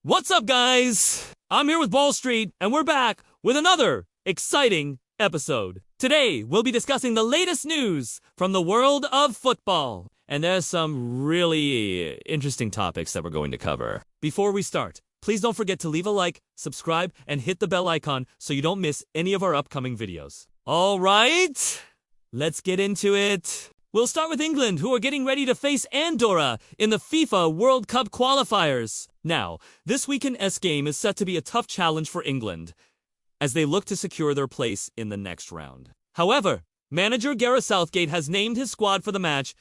What's up, guys? I'm here with Ball Street, and we're back with another exciting episode. Today, we'll be discussing the latest news from the world of football. And there's some really interesting topics that we're going to cover. Before we start, please don't forget to leave a like, subscribe, and hit the bell icon so you don't miss any of our upcoming videos. All right, let's get into it. We'll start with England, who are getting ready to face Andorra in the FIFA World Cup Qualifiers. Now, this weekend game is set to be a tough challenge for England, as they look to secure their place in the next round. However, manager Gareth Southgate has named his squad for the match,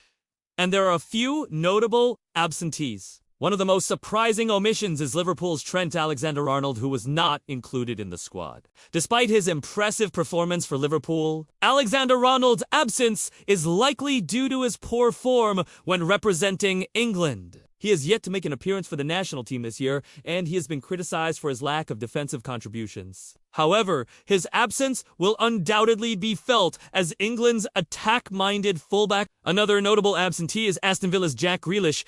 and there are a few notable absentees. One of the most surprising omissions is Liverpool's Trent Alexander-Arnold, who was not included in the squad. Despite his impressive performance for Liverpool, Alexander-Arnold's absence is likely due to his poor form when representing England. He has yet to make an appearance for the national team this year, and he has been criticized for his lack of defensive contributions. However, his absence will undoubtedly be felt as England's attack-minded fullback. Another notable absentee is Aston Villa's Jack Grealish,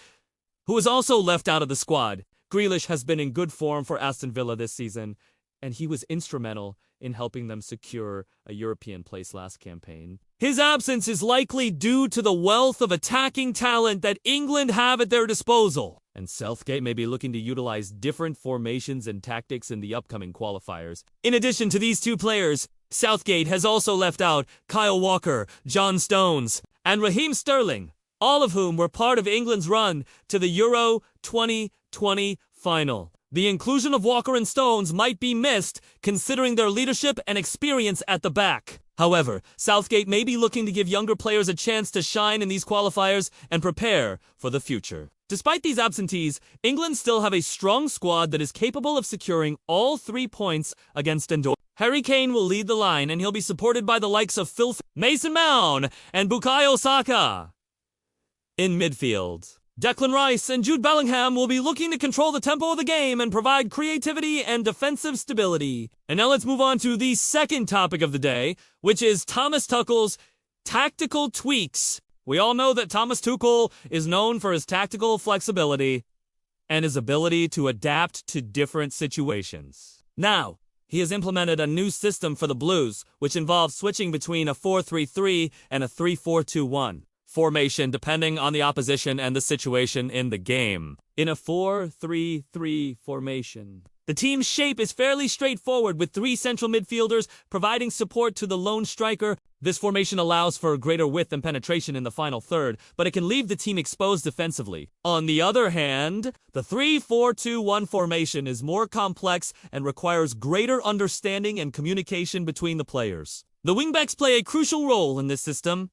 who was also left out of the squad. Grealish has been in good form for Aston Villa this season, and he was instrumental in helping them secure a European place last campaign. His absence is likely due to the wealth of attacking talent that England have at their disposal, and Southgate may be looking to utilize different formations and tactics in the upcoming qualifiers. In addition to these two players, Southgate has also left out Kyle Walker, John Stones, and Raheem Sterling, all of whom were part of England's run to the Euro 2020 final. The inclusion of Walker and Stones might be missed, considering their leadership and experience at the back. However, Southgate may be looking to give younger players a chance to shine in these qualifiers and prepare for the future. Despite these absentees, England still have a strong squad that is capable of securing all 3 points against Andorra. Harry Kane will lead the line, and he'll be supported by the likes of Mason Mount and Bukayo Saka. In midfield, Declan Rice and Jude Bellingham will be looking to control the tempo of the game and provide creativity and defensive stability. And now let's move on to the second topic of the day, which is Thomas Tuchel's tactical tweaks. We all know that Thomas Tuchel is known for his tactical flexibility and his ability to adapt to different situations. Now, he has implemented a new system for the Blues, which involves switching between a 4-3-3 and a 3-4-2-1. formation depending on the opposition and the situation in the game. In a 4-3-3 formation, the team's shape is fairly straightforward, with 3 central midfielders providing support to the lone striker. This formation allows for greater width and penetration in the final third, but it can leave the team exposed defensively. On the other hand, the 3-4-2-1 formation is more complex and requires greater understanding and communication between the players. The wingbacks play a crucial role in this system,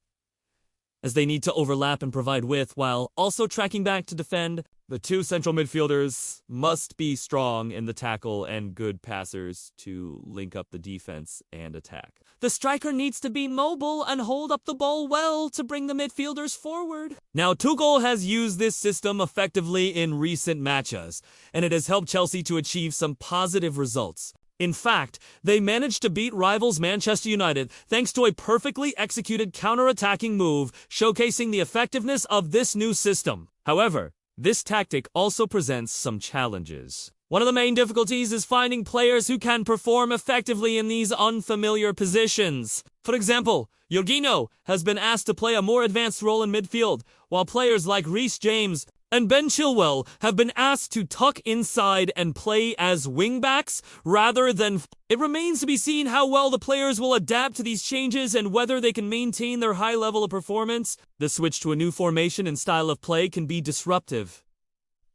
as they need to overlap and provide width while also tracking back to defend. The 2 central midfielders must be strong in the tackle and good passers to link up the defense and attack. The striker needs to be mobile and hold up the ball well to bring the midfielders forward. Now, Tuchel has used this system effectively in recent matches, and it has helped Chelsea to achieve some positive results. In fact, they managed to beat rivals Manchester United thanks to a perfectly executed counter-attacking move, showcasing the effectiveness of this new system. However, this tactic also presents some challenges. One of the main difficulties is finding players who can perform effectively in these unfamiliar positions. For example, Jorginho has been asked to play a more advanced role in midfield, while players like Reece James and Ben Chilwell have been asked to tuck inside and play as wingbacks rather than. It remains to be seen how well the players will adapt to these changes and whether they can maintain their high level of performance. The switch to a new formation and style of play can be disruptive,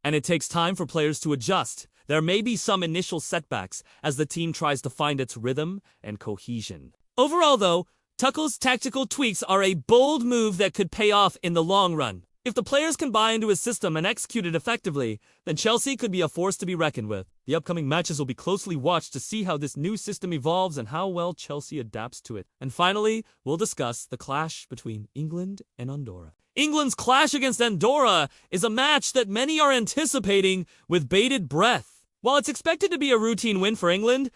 and it takes time for players to adjust. There may be some initial setbacks as the team tries to find its rhythm and cohesion. Overall, though, Tuchel's tactical tweaks are a bold move that could pay off in the long run. If the players can buy into his system and execute it effectively, then Chelsea could be a force to be reckoned with. The upcoming matches will be closely watched to see how this new system evolves and how well Chelsea adapts to it. And finally, we'll discuss the clash between England and Andorra. England's clash against Andorra is a match that many are anticipating with bated breath. While it's expected to be a routine win for England,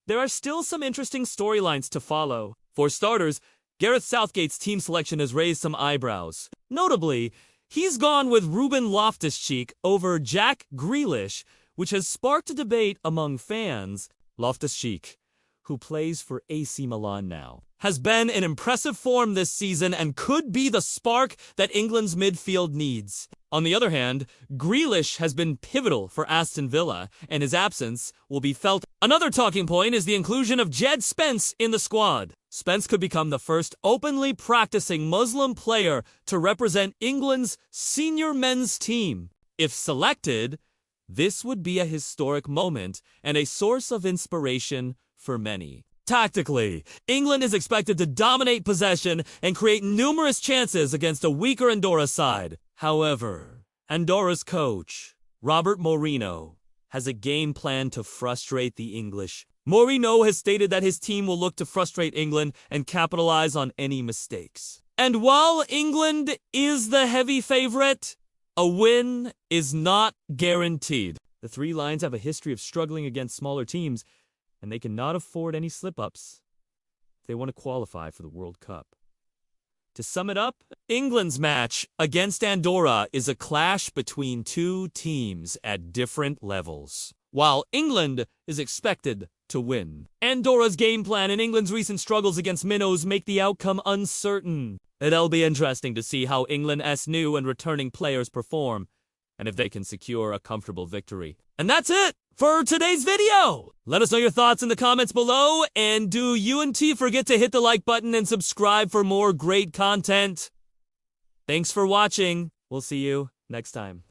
there are still some interesting storylines to follow. For starters, Gareth Southgate's team selection has raised some eyebrows. Notably, he's gone with Ruben Loftus-Cheek over Jack Grealish, which has sparked a debate among fans. Loftus-Cheek, who plays for AC Milan now, has been in impressive form this season and could be the spark that England's midfield needs. On the other hand, Grealish has been pivotal for Aston Villa, and his absence will be felt. Another talking point is the inclusion of Djed Spence in the squad. Spence could become the first openly practicing Muslim player to represent England's senior men's team. If selected, this would be a historic moment and a source of inspiration for many. Tactically, England is expected to dominate possession and create numerous chances against a weaker Andorra side. However, Andorra's coach, Robert Mourinho, has a game plan to frustrate the English. Mourinho has stated that his team will look to frustrate England and capitalize on any mistakes. And while England is the heavy favorite, a win is not guaranteed. The Three Lions have a history of struggling against smaller teams, and they cannot afford any slip-ups if they want to qualify for the World Cup. To sum it up, England's match against Andorra is a clash between two teams at different levels, while England is expected to win. Andorra's game plan and England's recent struggles against minnows make the outcome uncertain. It'll be interesting to see how England's new and returning players perform, and if they can secure a comfortable victory. And that's it for today's video. Let us know your thoughts in the comments below, and do you and T forget to hit the like button and subscribe for more great content. Thanks for watching. We'll see you next time.